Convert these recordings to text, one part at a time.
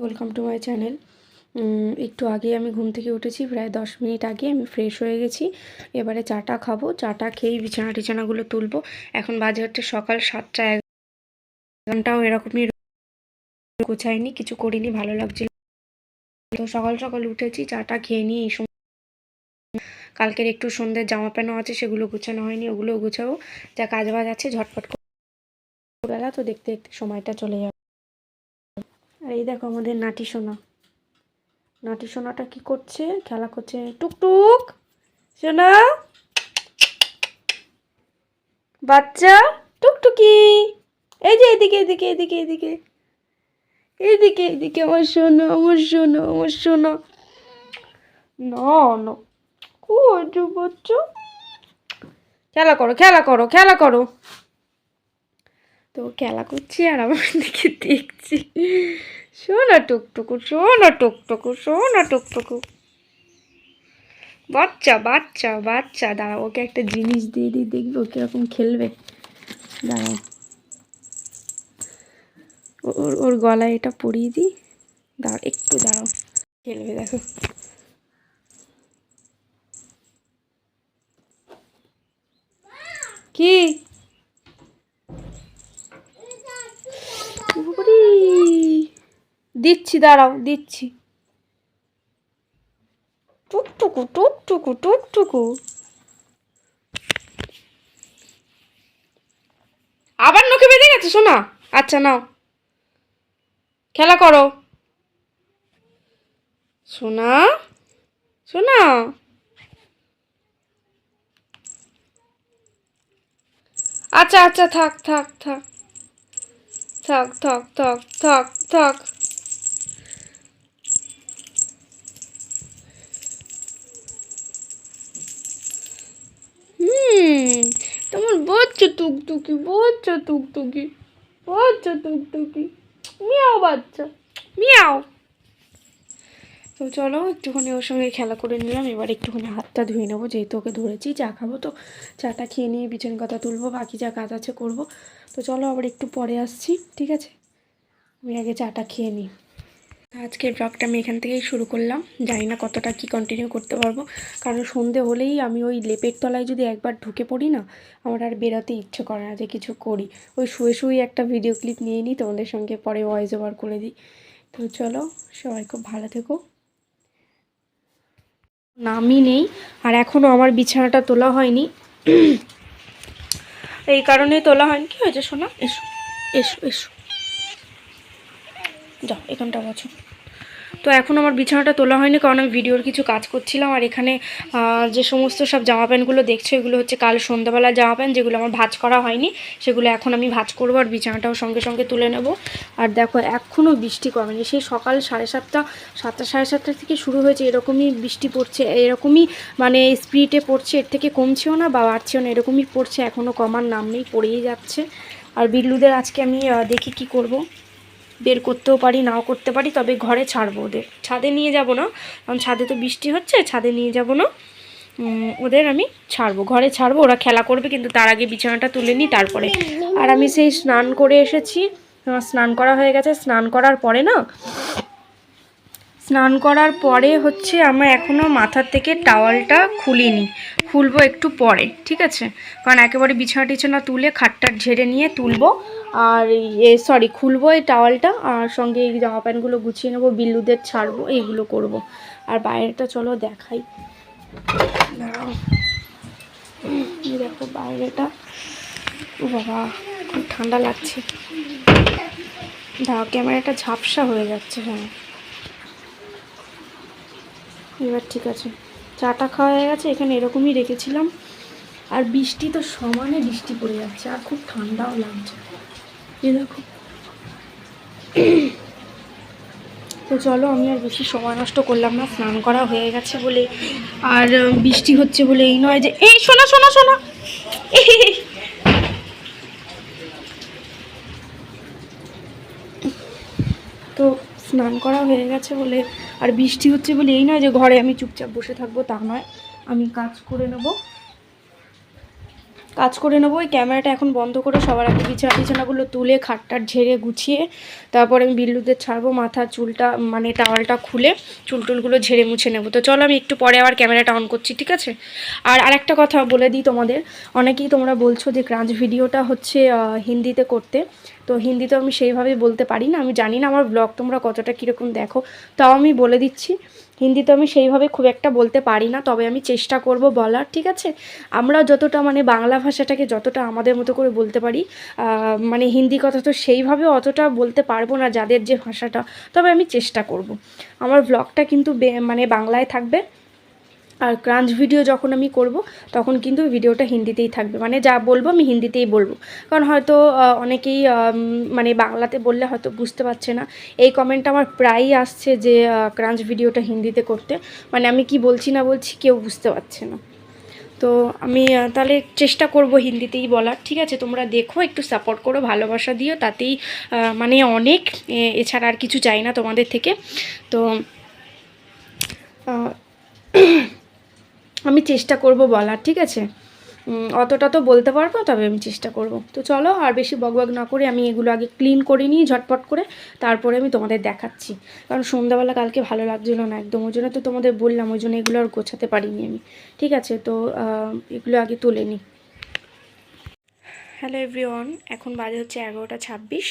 Welcome to my channel. একটু আগে আমি ঘুম থেকে উঠেছি, প্রায় 10 মিনিট আগে আমি ফ্রেশ হয়ে গেছি। এবারে চাটা খাবো, চাটা খেয়েই বিছানাগুলো তুলবো। এখন বাজে হচ্ছে সকাল 7টা। 1 ঘন্টাও এরকমই গোছাইনি, কিছু করিনি, ভালো লাগছিল। তো সকাল সকাল উঠেছি, চাটা খেয়ে নিয়ে এই সময় কালকের একটু সন্ধ্যের জামা প্যান্টও আছে, সেগুলো গোছানো হয়নি, ওগুলোও গোছাবো। যা কাজ বাজ আছে ঝটপট করে বেলা, তো দেখতে দেখতে সময়টা চলে যাবে। আর এই দেখো আমাদের নাটি সোনাটা কি করছে, খেলা করছে। টুকটুক সোনা, বাচ্চা টুকটুকি, এই যে এদিকে এদিকে এদিকে এদিকে এদিকে এদিকে, আমার সোনা, আমার সোনা, আমার সোনা। না না, কোথায় বাচ্চা? খেলা করো, খেলা করো, খেলা করো। তো খেলা করছি আর আমার দিকে দেখছি। সোনা টুকটুকু, সোনা টুকটুকু, সোনা টুকটুকু। বাচ্চা বাচ্চা বাচ্চা, দাঁড়াও, ওকে একটা জিনিস দিয়ে দিই, দেখবো কিরকম খেলবে। দাঁড়াও, ওর ওর গলায় এটা পরিয়ে দিই। দাঁড়াও, একটু দাঁড়াও, খেলবে দেখো। কি দিচ্ছি, দাঁড়াও দিচ্ছি। টুকটুকু টুকটুকু টুকটুকু, আবার নখে বেঁধে গেছে শোনা। আচ্ছা নাও, খেলা করো সোনা, সোনা। আচ্ছা আচ্ছা, থাক থাক থাক থাক থাক থাক থাক থাক। তোমার বাচ্চা টুকটুকি, বাচ্চা টুকটুকি, বাচ্চা টুকটুকি, মিয়াও বাচ্চা, মিয়াও। তো চলো একটুখানি ওর সঙ্গে খেলা করে নিলাম, এবার একটুখানি হাতটা ধুয়ে নেবো, যেহেতু ওকে ধরেছি। চা খাবো, তো চাটা খেয়ে নিয়ে বিছানা কথা তুলবো, বাকি যা কাজ আছে করবো। তো চলো আবার একটু পরে আসছি, ঠিক আছে? আমি আগে চাটা খেয়ে নিই। আজকের ব্লগটা আমি এখান থেকেই শুরু করলাম, জানি না কতটা কি কন্টিনিউ করতে পারবো, কারণ সন্ধে হলেই আমি ওই লেপের তলায় যদি একবার ঢুকে পড়ি না, আমার আর বেরোতে ইচ্ছে করে না যে কিছু করি। ওই শুয়ে শুয়ে একটা ভিডিও ক্লিপ নিয়ে নিই, তোমাদের সঙ্গে পরে ভয়েস ওভার করে দিই। তো চলো, সবাই খুব ভালো থেকো। নামই নেই, আর এখনও আমার বিছানাটা তোলা হয়নি। এই কারণেই তোলা হয়নি। কী হয়েছে সোনা? এসো এসো এসো, যাও এখানটা বসো। তো এখন আমার বিছানাটা তোলা হয়নি, কারণ আমি ভিডিওর কিছু কাজ করছিলাম। আর এখানে যে সমস্ত সব জামা প্যান্টগুলো দেখছো, এগুলো হচ্ছে কাল সন্ধ্যাবেলার জামা প্যান্ট, যেগুলো আমার ভাঁজ করা হয়নি, সেগুলো এখন আমি ভাঁজ করবো, আর বিছানাটাও সঙ্গে সঙ্গে তুলে নেব। আর দেখো এখনও বৃষ্টি কমেনি, সেই সকাল 7:30, 7টা 7:30 থেকে শুরু হয়েছে, এরকমই বৃষ্টি পড়ছে, এরকমই মানে স্পিডে পড়ছে, এর থেকে কমছেও না বা বাড়ছেও না, এরকমই পড়ছে, এখনও কমার নাম নেই, পড়েই যাচ্ছে। আর বিল্লুদের আজকে আমি দেখি কি করব, বের করতেও পারি, নাও করতে পারি, তবে ঘরে ছাড়বো ওদের, ছাদে নিয়ে যাব না, কারণ ছাদে তো বৃষ্টি হচ্ছে, ছাদে নিয়ে যাব না। ওদের আমি ছাড়বো, ঘরে ছাড়বো, ওরা খেলা করবে, কিন্তু তার আগে বিছানাটা তুলে নিই তারপরে। আর আমি সেই স্নান করে এসেছি, স্নান করা হয়ে গেছে। স্নান করার পরে হচ্ছে আমার এখনও মাথার থেকে টাওয়ালটা খুলিনি, খুলবো একটু পরে, ঠিক আছে? কারণ একেবারে বিছানা টিছানা তুলে খাটটা ঝেড়ে নিয়ে তুলবো, আর খুলবো এই টাওয়ালটা, আর সঙ্গে এই জামা প্যান্টগুলো গুছিয়ে নেবো, বিল্লুদের ছাড়বো, এইগুলো করব। আর বাইরেটা চলো দেখাই, দাঁড়াও, দেখো বাইরেটা, ও বাবা খুব ঠান্ডা লাগছে। দাঁড়াও, ক্যামেরাটা ঝাপসা হয়ে যাচ্ছে। হ্যাঁ এবার ঠিক আছে। চাটা খাওয়া হয়ে গেছে, এখানে এরকমই রেখেছিলাম। আর বৃষ্টি তো সমানে বৃষ্টি পড়ে যাচ্ছে, আর খুব ঠান্ডাও লাগছে, এই দেখো। তো চলো, আমি আর বেশি সময় নষ্ট করলাম না, স্নান করা হয়ে গেছে বলে আর বৃষ্টি হচ্ছে বলে এই নয় যে, এই শোনা শোনা শোনা, তো স্নান করা হয়ে গেছে বলে আর বৃষ্টি হচ্ছে বলে এই নয় যে ঘরে আমি চুপচাপ বসে থাকবো, তা নয়, আমি কাজ করে নেব। কাজ করে নেবো। ওই ক্যামেরাটা এখন বন্ধ করে সবার আগে বিছানাগুলো তুলে খাটটার ঝেড়ে গুছিয়ে তারপরে আমি বিল্লুদের ছাড়বো, মাথার চুলটা মানে টাওয়ালটা খুলে চুলটুলগুলো ঝেড়ে মুছে নেবো। তো চলো আমি একটু পরে আবার ক্যামেরাটা অন করছি, ঠিক আছে? আর আরেকটা কথা বলে দিই তোমাদের, অনেকেই তোমরা বলছো যে ক্রাঞ্চ ভিডিওটা হচ্ছে হিন্দিতে করতে। তো হিন্দিতে আমি সেইভাবে বলতে পারি না, আমি জানি না আমার ব্লগ তোমরা কতটা কীরকম দেখো, তাও আমি বলে দিচ্ছি হিন্দিতে আমি সেইভাবে খুব একটা বলতে পারি না, তবে আমি চেষ্টা করব বলার, ঠিক আছে? আমরা যতটা মানে বাংলা ভাষাটাকে যতটা আমাদের মতো করে বলতে পারি, মানে হিন্দি কথা তো সেইভাবে অতটা বলতে পারবো না যাদের যে ভাষাটা, তবে আমি চেষ্টা করব। আমার ব্লগটা কিন্তু মানে বাংলায় থাকবে, আর ক্রাঞ্চ ভিডিও যখন আমি করব তখন কিন্তু ভিডিওটা হিন্দিতেই থাকবে, মানে যা বলবো আমি হিন্দিতেই বলবো। কারণ হয়তো অনেকেই মানে বাংলাতে বললে হয়তো বুঝতে পারছে না। এই কমেন্টটা আমার প্রায়ই আসছে যে ক্রাঞ্চ ভিডিওটা হিন্দিতে করতে, মানে আমি কি বলছি না বলছি কেউ বুঝতে পারছে না। তো আমি তাহলে চেষ্টা করব হিন্দিতেই বলার, ঠিক আছে? তোমরা দেখো, একটু সাপোর্ট করো, ভালোবাসা দিও, তাতেই মানে অনেক, এছাড়া আর কিছু চাই না তোমাদের থেকে। তো আমি চেষ্টা করব বলার, ঠিক আছে? অতটা তো বলতে পারবো, তবে আমি চেষ্টা করব। তো চলো আর বেশি বকবক না করে আমি এগুলো আগে ক্লিন করে নিই ঝটপট করে, তারপরে আমি তোমাদের দেখাচ্ছি। কারণ সন্ধ্যাবেলা কালকে ভালো লাগছিলো না একদম, ওই জন্য তো তোমাদের বললাম, ওই জন্য এগুলো আর গোছাতে পারিনি আমি, ঠিক আছে? তো এগুলো আগে তুলে নিই। হ্যালো এভরিওয়ান, এখন বাজে হচ্ছে 11:26,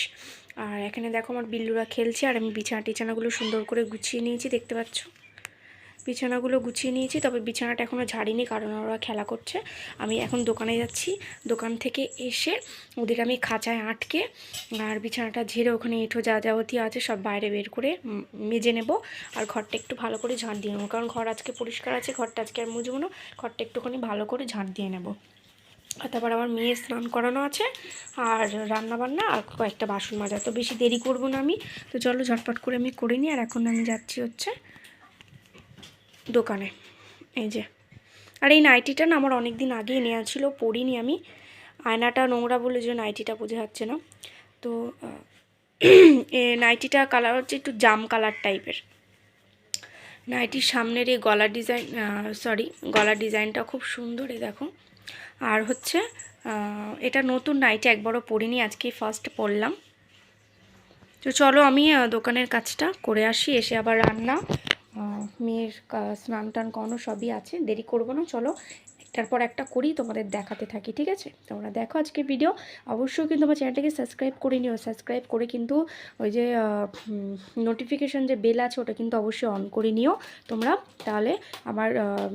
আর এখানে দেখো আমার বিল্লুরা খেলছে, আর আমি বিছানাগুলো সুন্দর করে গুছিয়ে নিয়েছি, দেখতে পাচ্ছ? বিছানাগুলো গুছিয়ে নিয়েছি, তবে বিছানাটা এখনও ঝাড়িনি কারণ ওরা খেলা করছে। আমি এখন দোকানে যাচ্ছি, দোকান থেকে এসে ওদের আমি খাঁচায় আটকে আর বিছানাটা ঝেড়ে ওখানে এঁঠো যা যাবতীয় আছে সব বাইরে বের করে মেজে নেব, আর ঘরটা একটু ভালো করে ঝাঁট দিয়ে নেবো, কারণ ঘর আজকে পরিষ্কার আছে, ঘরটা আজকে আর মুছবো না, ঘরটা একটুখানি ভালো করে ঝাঁট দিয়ে নেব। আর তারপর আমার মেয়ে স্নান করানো আছে, আর রান্নাবান্না আর কয়েকটা বাসন মাজা, তো বেশি দেরি করব না আমি। তো চলো ঝটপট করে আমি করে নিই, আর এখন আমি যাচ্ছি হচ্ছে দোকানে। এই যে, আর এই নাইটিটা না আমার অনেক দিন আগেই নেওয়া ছিল, পরিনি আমি, আয়নাটা নোংরা বলে যে নাইটিটা বোঝা যাচ্ছে না। তো নাইটিটা কালার হচ্ছে একটু জাম কালার টাইপের। নাইটির সামনের এই গলার ডিজাইনটা খুব সুন্দর, এই দেখো। আর হচ্ছে এটা নতুন নাইটি, একবারও পরিনি, আজকে ফার্স্ট পরলাম। তো চলো আমি দোকানের কাজটা করে আসি, এসে আবার রান্না, মেয়ের স্নান টান করানো সবই আছে, দেরি করবো না, চলো একটার পর একটা করি, তোমাদের দেখাতে থাকি, ঠিক আছে? তোমরা দেখো আজকে ভিডিও, অবশ্যই কিন্তু আমার চ্যানেলটাকে সাবস্ক্রাইব করে নিও, সাবস্ক্রাইব করে কিন্তু ওই যে নোটিফিকেশান যে বেল আছে ওটা কিন্তু অবশ্যই অন করে নিও তোমরা, তাহলে আমার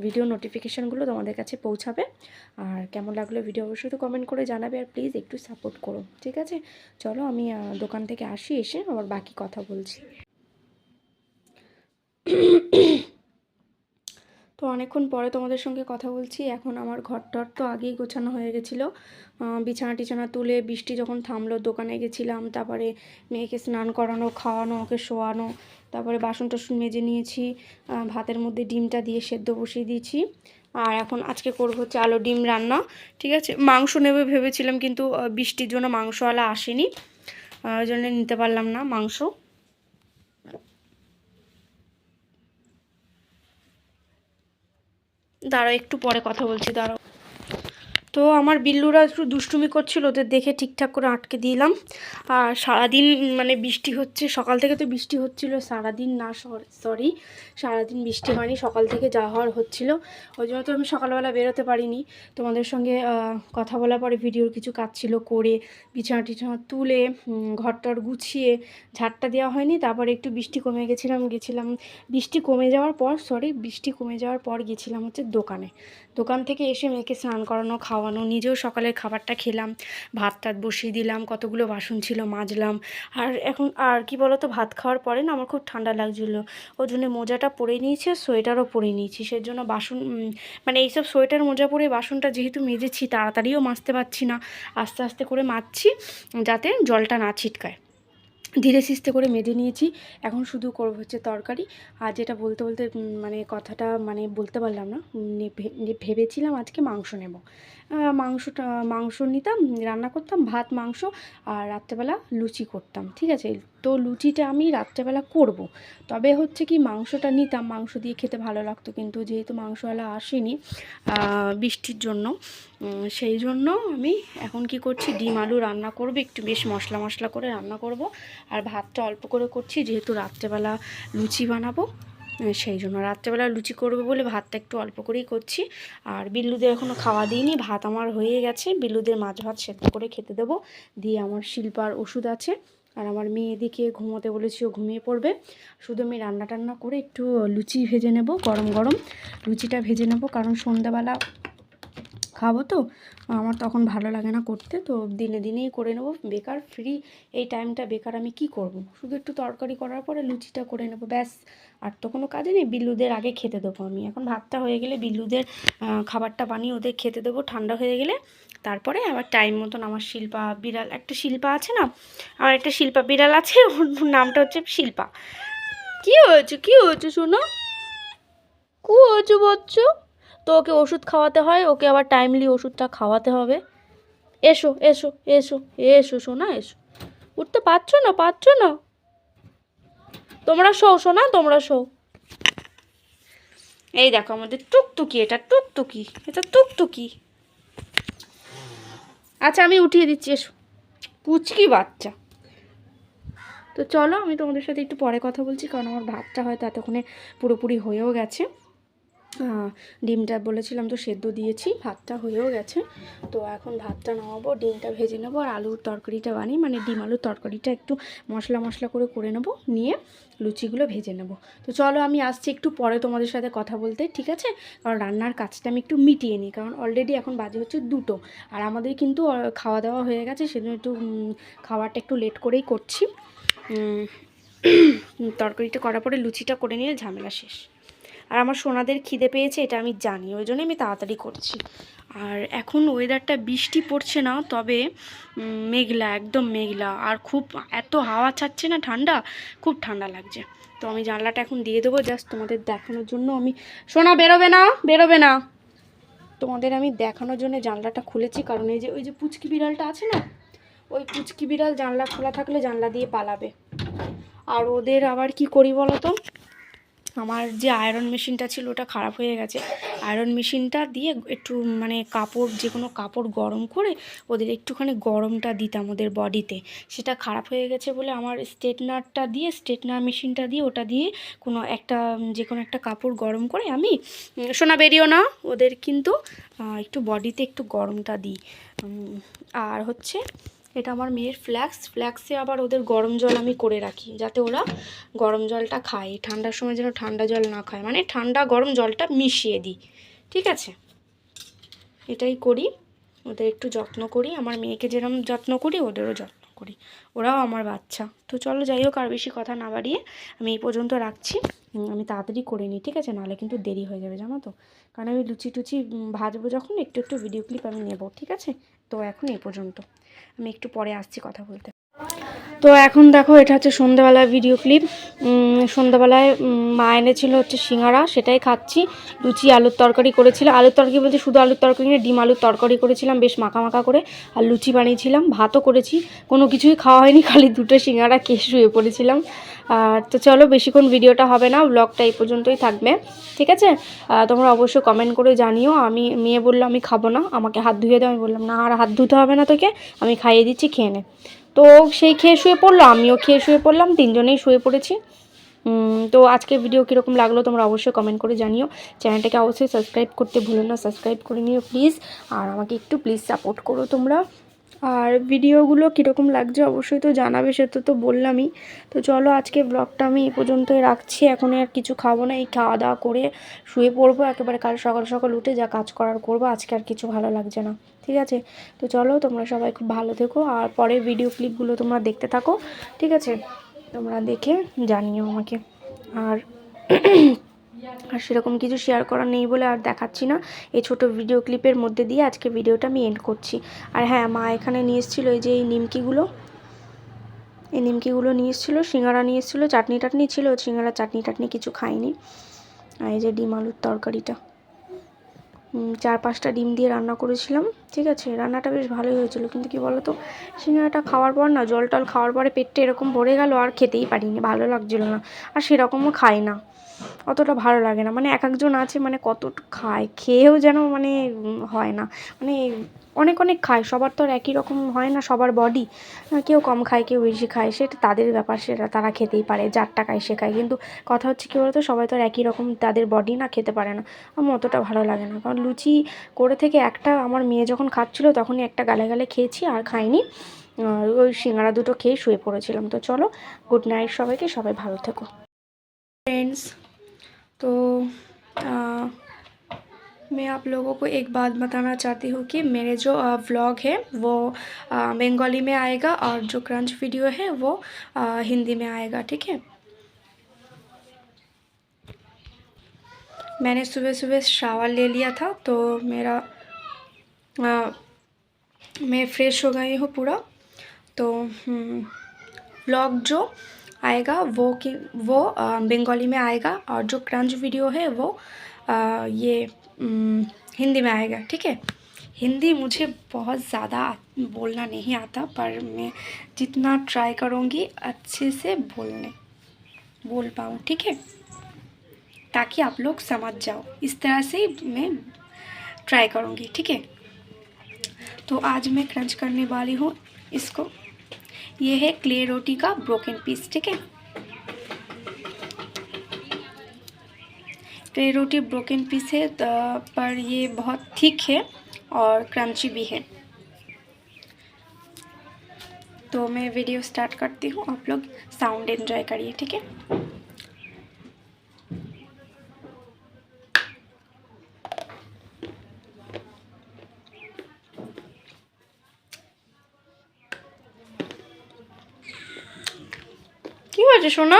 ভিডিও নোটিফিকেশানগুলো তোমাদের কাছে পৌঁছাবে। আর কেমন লাগলো ভিডিও অবশ্যই তো কমেন্ট করে জানাবে, আর প্লিজ একটু সাপোর্ট করো, ঠিক আছে? চলো আমি দোকান থেকে আসি, এসে আবার বাকি কথা বলছি। তো অনেকক্ষণ পরে তোমাদের সঙ্গে কথা বলছি। এখন আমার ঘরটর তো আগেই গোছানো হয়ে গেছিলো, বিছানা টিছানা তুলে, বৃষ্টি যখন থামলো দোকানে গেছিলাম, তারপরে মেয়েকে স্নান করানো, খাওয়ানো, ওকে শোয়ানো, তারপরে বাসন টাসন মেজে নিয়েছি, ভাতের মধ্যে ডিমটা দিয়ে সেদ্ধ বসিয়ে দিয়েছি। আর এখন আজকে করবো হচ্ছে আলু ডিম রান্না, ঠিক আছে? মাংস নেবে ভেবেছিলাম, কিন্তু বৃষ্টির জন্য মাংসওয়ালা আসেনি, ওই জন্য নিতে পারলাম না মাংস। দাঁড়াও একটু পরে কথা বলছি, দাঁড়াও। তো আমার বিল্লুরা একটু দুষ্টুমি করছিল, ওদের দেখে ঠিকঠাক করে আটকে দিলাম। আর সারাদিন মানে বৃষ্টি হচ্ছে, সকাল থেকে তো বৃষ্টি হচ্ছিলো, সারাদিন না, সরি সারাদিন বৃষ্টি হয়নি, সকাল থেকে যা হওয়ার হচ্ছিলো, ওই জন্য তো আমি সকালবেলা বেরোতে পারিনি। তোমাদের সঙ্গে কথা বলার পরে ভিডিওর কিছু কাজ ছিল করে, বিছানা টিছানা তুলে, ঘরটর গুছিয়ে, ঝাড়টা দেওয়া হয়নি। তারপরে একটু বৃষ্টি কমে গেছিলাম বৃষ্টি কমে যাওয়ার পর গেছিলাম হচ্ছে দোকান থেকে এসে মেয়েকে স্নান করানো, খাওয়ানো, নিজেও সকালের খাবারটা খেলাম, ভাত টাত বসিয়ে দিলাম, কতগুলো বাসন ছিল মাজলাম। আর এখন আর কি বলো তো, ভাত খাওয়ার পরে না আমার খুব ঠান্ডা লাগছিলো, ওই জন্য মোজাটা পরে নিয়েছি, সোয়েটারও পরে নিয়েছি, সেজন্য বাসন মানে এইসব সোয়েটার মোজা পরে বাসনটা যেহেতু মেজেছি, তাড়াতাড়িও মাজতে পারছি না, আস্তে আস্তে করে মাজছি যাতে জলটা না ছিটকায়, ধীরে সিস্তে করে মেজে নিয়েছি। এখন শুধু করবো হচ্ছে তরকারি। আর যেটা বলতে মানে কথাটা মানে বলতে পারলাম না, ভেবেছিলাম আজকে মাংস নেব, মাংস নিতাম, রান্না করতাম ভাত মাংস, আর রাত্রেবেলা লুচি করতাম, ঠিক আছে? তো লুচিটা আমি রাত্রেবেলা করব। তবে হচ্ছে কি মাংসটা নিতাম, মাংস দিয়ে খেতে ভালো লাগতো, কিন্তু যেহেতু মাংসওয়ালা আসেনি বৃষ্টির জন্য, সেই জন্য আমি এখন কি করছি, ডিম আলু রান্না করব, একটু বেশ মশলা মশলা করে রান্না করব। আর ভাতটা অল্প করে করছি, যেহেতু রাত্রেবেলা লুচি বানাবো, সেই জন্য রাত্রেবেলা লুচি করবো বলে ভাতটা একটু অল্প করেই করছি। আর বিল্লুদের এখনও খাওয়া দিইনি, ভাত আমার হয়ে গেছে, বিল্লুদের মাছ ভাত সেদ্ধ করে খেতে দেবো। দিয়ে আমার শিল্পার ওষুধ আছে, আর আমার মেয়েদিকে ঘুমোতে বলেছি, ও ঘুমিয়ে পড়বে। শুধু আমি রান্না টান্না করে একটু লুচি ভেজে নেব, গরম গরম লুচিটা ভেজে নেব, কারণ সন্ধ্যাবেলা খাবো তো, আমার তখন ভালো লাগে না করতে, তো দিনে দিনেই করে নেব। বেকার ফ্রি এই টাইমটা বেকার আমি কি করব, শুধু একটু তরকারি করার পরে লুচিটা করে নেব, ব্যাস। আর তো কোনো কাজে নেই, বিল্লুদের আগে খেতে দেবো আমি। এখন ভাতটা হয়ে গেলে বিল্লুদের খাবারটা বানিয়ে ওদের খেতে দেবো, ঠান্ডা হয়ে গেলে। তারপরে আবার টাইম মতন আমার শিল্পা বিড়াল, একটা শিল্পা আছে না, আমার একটা শিল্পা বিড়াল আছে, ওর নামটা হচ্ছে শিল্পা। কী হয়েছে, কী হয়েছে শোনো, কী হয়েছে বলছো? তো ওকে ওষুধ খাওয়াতে হয়, ওকে আবার টাইমলি ওষুধটা খাওয়াতে হবে। এসো এসো এসো এসো সোনা, এসো। উঠতে পারছো না, পারছো না? তোমরা শো সোনা, তোমরা শো। এই দেখো আমাদের টুকটুকি, এটা টুকটুকি, এটা টুকটুকি। আচ্ছা আমি উঠিয়ে দিচ্ছি, এসো। পুচকি বাচ্চা। তো চলো, আমি তোমাদের সাথে একটু পরে কথা বলছি, কারণ আমার ভাতটা হয়তো এতক্ষণে পুরোপুরি হয়েও গেছে। ডিমটা বলেছিলাম তো সেদ্ধ দিয়েছি, ভাতটা হয়েও গেছে। তো এখন ভাতটা নামাবো, ডিমটা ভেজে নেবো, আর আলুর তরকারিটা বানিয়ে, মানে ডিম আলুর তরকারিটা একটু মশলা মশলা করে নেবো, নিয়ে লুচিগুলো ভেজে নেব। তো চলো আমি আসছি একটু পরে তোমাদের সাথে কথা বলতে, ঠিক আছে? কারণ রান্নার কাজটা আমি একটু মিটিয়ে নিই, কারণ অলরেডি এখন বাজে হচ্ছে 2টো, আর আমাদের কিন্তু খাওয়া দাওয়া হয়ে গেছে, সেজন্য একটু খাওয়াটা একটু লেট করেই করছি। তরকারিটা করার পরে লুচিটা করে নিয়ে ঝামেলা শেষ। আর আমার সোনাদের খিদে পেয়েছে, এটা আমি জানি, ওই জন্য আমি তাড়াতাড়ি করছি। আর এখন ওয়েদারটা বৃষ্টি পড়ছে না, তবে মেঘলা, একদম মেঘলা, আর খুব এত হাওয়া ছাড়ছে না, ঠান্ডা, খুব ঠান্ডা লাগছে। তো আমি জানলাটা এখন দিয়ে দেবো, জাস্ট তোমাদের দেখানোর জন্য। আমি সোনা বেরোবে না, বেরোবে না, তোমাদের আমি দেখানোর জন্য জানলাটা খুলেছি, কারণ এই যে ওই যে পুচকি বিড়ালটা আছে না, ওই পুচকি বিড়াল জানলা খোলা থাকলে জানলা দিয়ে পালাবে। আর ওদের আবার কি করি বলো তো, আমার যে আয়রন মেশিনটা ছিল ওটা খারাপ হয়ে গেছে, আয়রন মেশিনটা দিয়ে একটু মানে কাপড়, যে কোনো কাপড় গরম করে ওদের একটুখানি গরমটা দিতাম ওদের বডিতে, সেটা খারাপ হয়ে গেছে বলে আমার স্ট্রেটনারটা দিয়ে, স্ট্রেটনার মেশিনটা দিয়ে, ওটা দিয়ে কোনো একটা, যে কোনো একটা কাপড় গরম করে আমি, সোনা বেরিও না, ওদের কিন্তু একটু বডিতে একটু গরমটা দিই। আর হচ্ছে এটা আমার মেয়ের ফ্ল্যাক্সে আবার ওদের গরম জল আমি করে রাখি, যাতে ওরা গরম জলটা খায়, ঠান্ডার সময় যেন ঠান্ডা জল না খায়, মানে ঠান্ডা গরম জলটা মিশিয়ে দিই, ঠিক আছে? এটাই করি, ওদের একটু যত্ন করি, আমার মেয়েকে যেরকম যত্ন করি ওদেরও যত্ন করি, ওরাও আমার বাচ্চা। তো চলো যাই হোক, আর বেশি কথা না বাড়িয়ে আমি এই পর্যন্ত রাখছি। আমি তাড়াতাড়ি করে নিই, ঠিক আছে? নাহলে কিন্তু দেরি হয়ে যাবে, জানো তো, কারণ আমি লুচি টুচি ভাজবো যখন, একটু একটু ভিডিও ক্লিপ আমি নেব, ঠিক আছে? তো এখন এই পর্যন্ত, আমি একটু পরে আসছি কথা বলতে। তো এখন দেখো, এটা হচ্ছে সন্ধ্যাবেলার ভিডিও ক্লিপ। সন্ধ্যাবেলায় মা এনেছিল হচ্ছে সিঙ্গারা, সেটাই খাচ্ছি। লুচি আলুর তরকারি করেছিল, আলুর তরকারি বলতে শুধু আলুর তরকারি না, ডিম আলুর তরকারি করেছিলাম বেশ মাখা মাখা করে, আর লুচি বানিয়েছিলাম, ভাতও করেছি। কোনো কিছুই খাওয়া হয়নি, খালি 2টো সিঙ্গারা খেয়ে শুয়ে পড়েছিলাম। আর তো চলো, বেশিক্ষণ ভিডিওটা হবে না, ব্লগটা এই পর্যন্তই থাকবে, ঠিক আছে? তোমরা অবশ্যই কমেন্ট করে জানিও। আমি, মেয়ে বললো আমি খাবো না, আমাকে হাত ধুয়ে দাও, আমি বললাম না, আর হাত ধুতে হবে না তোকে, আমি খাইয়ে দিচ্ছি, খেয়ে নে। তো সেই খেয়ে শুয়ে পড়লো, আমিও খেয়ে শুয়ে পড়লাম, 3জনেই শুয়ে পড়েছি। তো আজকের ভিডিও কীরকম লাগলো তোমরা অবশ্যই কমেন্ট করে জানিও। চ্যানেলটাকে অবশ্যই সাবস্ক্রাইব করতে ভুলো না, সাবস্ক্রাইব করে নিও প্লিজ, আর আমাকে একটু প্লিজ সাপোর্ট করো তোমরা। আর ভিডিওগুলো কীরকম লাগছে অবশ্যই তো জানাবে, সেটা তো বললামই। তো চলো, আজকে ব্লগটা আমি এই পর্যন্তই রাখছি, এখন আর কিছু খাবো না, এই খাওয়া দাওয়া করে শুয়ে পড়বো একেবারে, কাল সকাল সকাল উঠে যা কাজ করার করবো, আজকে আর কিছু ভালো লাগছে না, ঠিক আছে? তো চলো, তোমরা সবাই খুব ভালো থেকো, আর পরের ভিডিও ক্লিপগুলো তোমরা দেখতে থাকো, ঠিক আছে? তোমরা দেখে জানিও আমাকে। আর আর সেরকম কিছু শেয়ার করা নেই বলে আর দেখাচ্ছি না, এই ছোট ভিডিও ক্লিপের মধ্যে দিয়ে আজকে ভিডিওটা আমি এন্ড করছি। আর হ্যাঁ, মা এখানে নিয়ে এসেছিলো এই যে এই নিমকিগুলো নিয়ে এসেছিলো, সিঙ্গারা নিয়ে এসেছিলো, চাটনি টাটনি ছিল, সিঙ্গারা চাটনি টাটনি কিছু খাইনি। আর এই যে ডিম আলুর তরকারিটা। 4-5টা ডিম দিয়ে রান্না করেছিলাম, ঠিক আছে। রান্নাটা বেশ ভালোই হয়েছিল, কিন্তু কি বলো তো, সিঙ্গারাটা খাওয়ার পর না, জল টল খাওয়ার পরে পেটটা এরকম ভরে গেল, আর খেতেই পারিনি, ভালো লাগছিল না। আর সেরকমও খাই না, অতটা ভালো লাগে না। মানে এক একজন আছে মানে কত খায়, খেয়েও যেন মানে হয় না, মানে অনেক অনেক খায়। সবার তো আর একই রকম হয় না, সবার বডি, কেউ কম খায় কেউ বেশি খায়, সেটা তাদের ব্যাপার, সেটা তারা খেতেই পারে, যার টাকায় সে খায়। কিন্তু কথা হচ্ছে কী বলতো, সবাই তো আর একই রকম তাদের বডি না, খেতে পারে না। আমার অতটা ভালো লাগে না, কারণ লুচি করে থেকে একটা আমার মেয়ে যখন খাচ্ছিলো তখনই একটা গালে গালে খেয়েছি, আর খাইনি। ওই সিঙ্গারা দুটো খেয়ে শুয়ে পড়েছিলাম। তো চলো, গুড नाइट সবাইকে, সবাই ভালো থেকো फ्रेंड्स। तो मैं आप लोगों को एक बात बताना चाहती हूँ कि मेरे जो व्लॉग है वो बंगाली में आएगा, और जो क्रंच वीडियो है वो हिंदी में आएगा, ठीक है। मैंने सुबह सुबह शावर ले लिया था, तो मेरा मैं फ्रेश हो गई हूँ पूरा। तो व्लॉग जो आएगा वो बंगाली में आएगा, और जो क्रंच वीडियो है वो ये हिंदी में आएगा, ठीक है। हिंदी मुझे बहुत ज़्यादा बोलना नहीं आता, पर मैं जितना ट्राई करूँगी अच्छे से बोल पाऊँ, ठीक है, ताकि आप लोग समझ जाओ। इस तरह से मैं ट्राई करूँगी, ठीक है। तो आज मैं क्रंच करने वाली हूँ इसको। ये है क्ले रोटी का ब्रोकन पीस, ठीक है। क्ले रोटी ब्रोकन पीस है, पर ये बहुत थिक है और क्रंची भी है। तो मैं वीडियो स्टार्ट करती हूँ, आप लोग साउंड एंजॉय करिए, ठीक है। কি হয়েছে সোনা?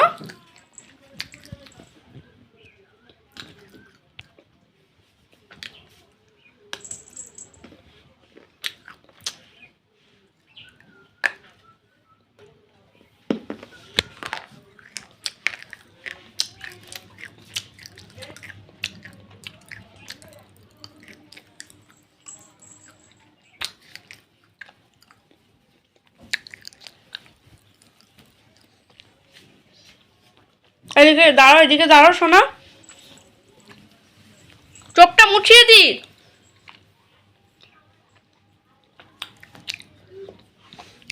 এদিকে দাঁড়াও সোনা, চোখটা মুছিয়ে দি।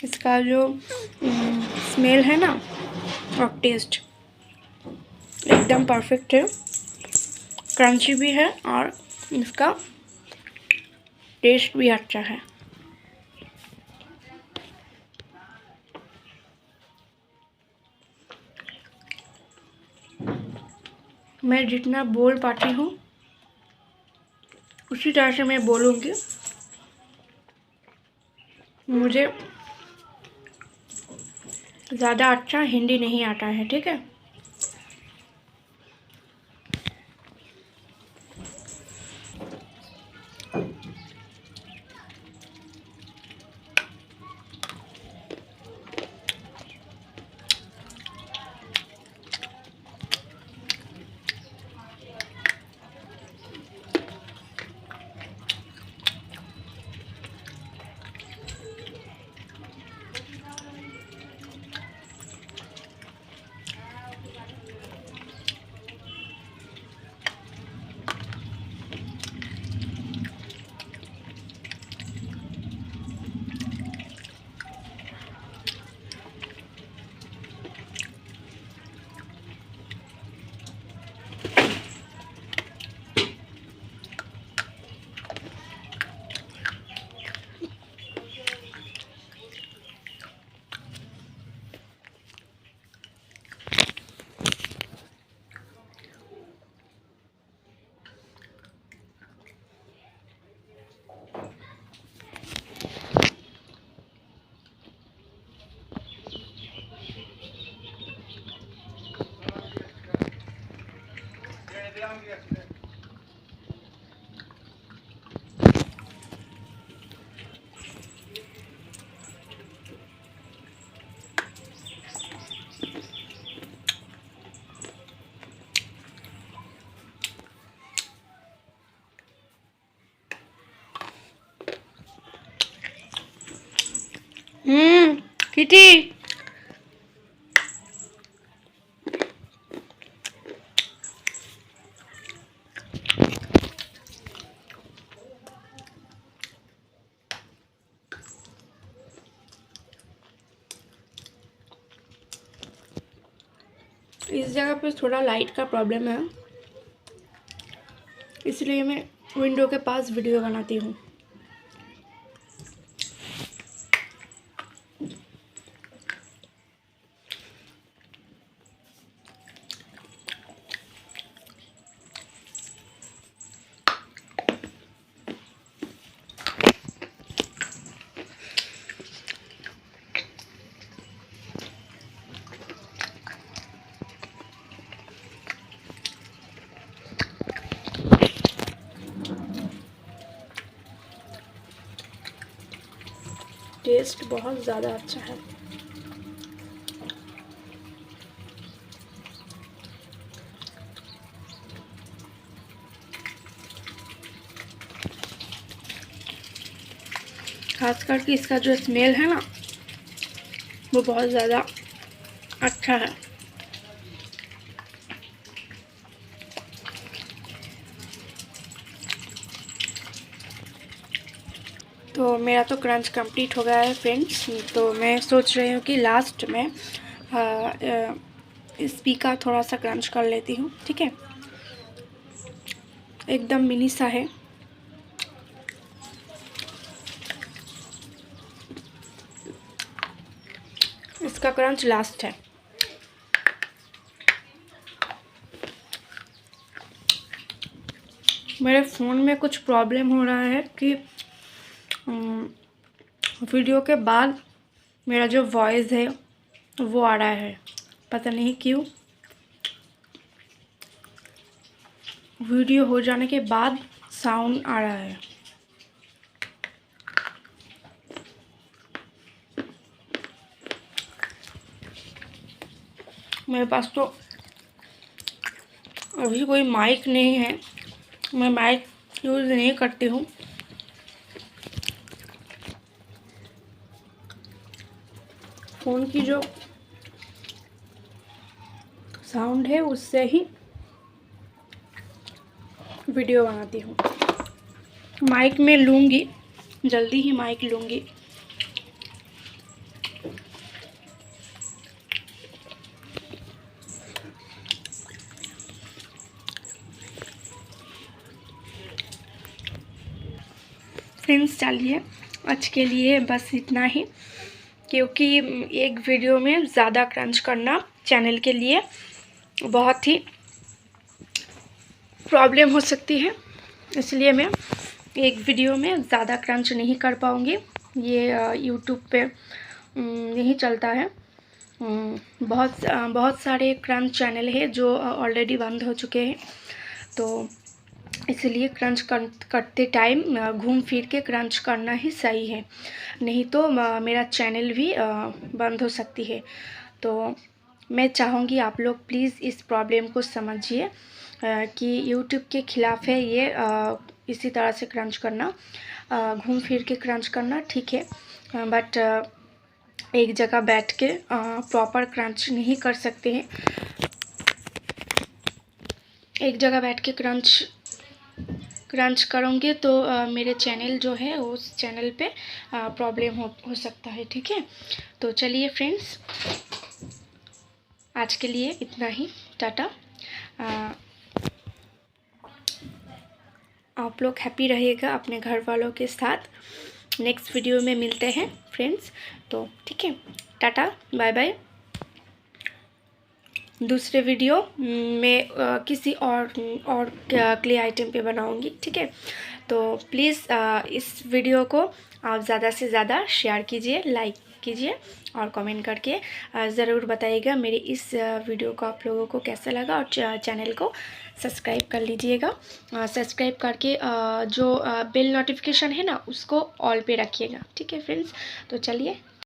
इसका जो स्मेल है ना और टेस्ट एकदम परफेक्ट है, क्रंची भी है और इसका टेस्ट भी अच्छा है। मैं जितना बोल पाती हूँ उसी तरह से मैं बोलूँगी। मुझे ज़्यादा अच्छा हिंदी नहीं आता है, ठीक है। स्वीटी इस जगह पे थोड़ा लाइट का प्रॉब्लम है, इसलिए मैं विंडो के पास वीडियो बनाती हूँ। टेस्ट बहुत ज़्यादा अच्छा है। खास करके इसका जो स्मेल है ना वो बहुत ज़्यादा अच्छा है। तो मेरा तो क्रंच कंप्लीट हो गया है फ्रेंड्स। तो मैं सोच रही हूँ कि लास्ट में इस पी का थोड़ा सा क्रंच कर लेती हूँ, ठीक है। एकदम मिनी सा है। इसका क्रंच लास्ट है। मेरे फ़ोन में कुछ प्रॉब्लम हो रहा है कि वीडियो के बाद मेरा जो वॉइस है वो आ रहा है, पता नहीं क्यों। वीडियो हो जाने के बाद साउंड आ रहा है। मेरे पास तो अभी कोई माइक नहीं है, मैं माइक यूज़ नहीं करती हूँ। फ़ोन की जो साउंड है उससे ही वीडियो बनाती हूँ। माइक में लूँगी, जल्दी ही माइक लूँगी। फ्रेंड्स चलिए आज के लिए बस इतना ही, क्योंकि एक वीडियो में ज़्यादा क्रंच करना चैनल के लिए बहुत ही प्रॉब्लम हो सकती है, इसलिए मैं एक वीडियो में ज़्यादा क्रंच नहीं कर पाऊँगी। ये यूट्यूब पे नहीं चलता है। बहुत सारे क्रंच चैनल है जो ऑलरेडी बंद हो चुके हैं, तो इसलिए क्रंच करते टाइम घूम फिर के क्रंच करना ही सही है, नहीं तो मेरा चैनल भी बंद हो सकती है। तो मैं चाहूँगी आप लोग प्लीज़ इस प्रॉब्लम को समझिए कि यूट्यूब के ख़िलाफ़ है ये इसी तरह से क्रंच करना, घूम फिर के क्रंच करना ठीक है, बट एक जगह बैठ के प्रॉपर क्रंच नहीं कर सकते हैं। एक जगह बैठ के क्रंच करूँगी तो मेरे चैनल जो है उस चैनल पे प्रॉब्लम हो सकता है, ठीक है। तो चलिए फ्रेंड्स आज के लिए इतना ही, टाटा। आप लोग हैप्पी रहिएगा अपने घर वालों के साथ। नेक्स्ट वीडियो में मिलते हैं फ्रेंड्स, तो ठीक है, टाटा बाय बाय। दूसरे वीडियो में किसी और क्ले आइटम पे बनाऊंगी, ठीक है। तो प्लीज़ इस वीडियो को आप ज़्यादा से ज़्यादा शेयर कीजिए, लाइक कीजिए और कमेंट करके ज़रूर बताइएगा मेरे इस वीडियो को आप लोगों को कैसा लगा, और चैनल को सब्सक्राइब कर लीजिएगा। सब्सक्राइब करके जो बेल नोटिफिकेशन है ना उसको ऑल पे रखिएगा, ठीक है फ्रेंड्स। तो चलिए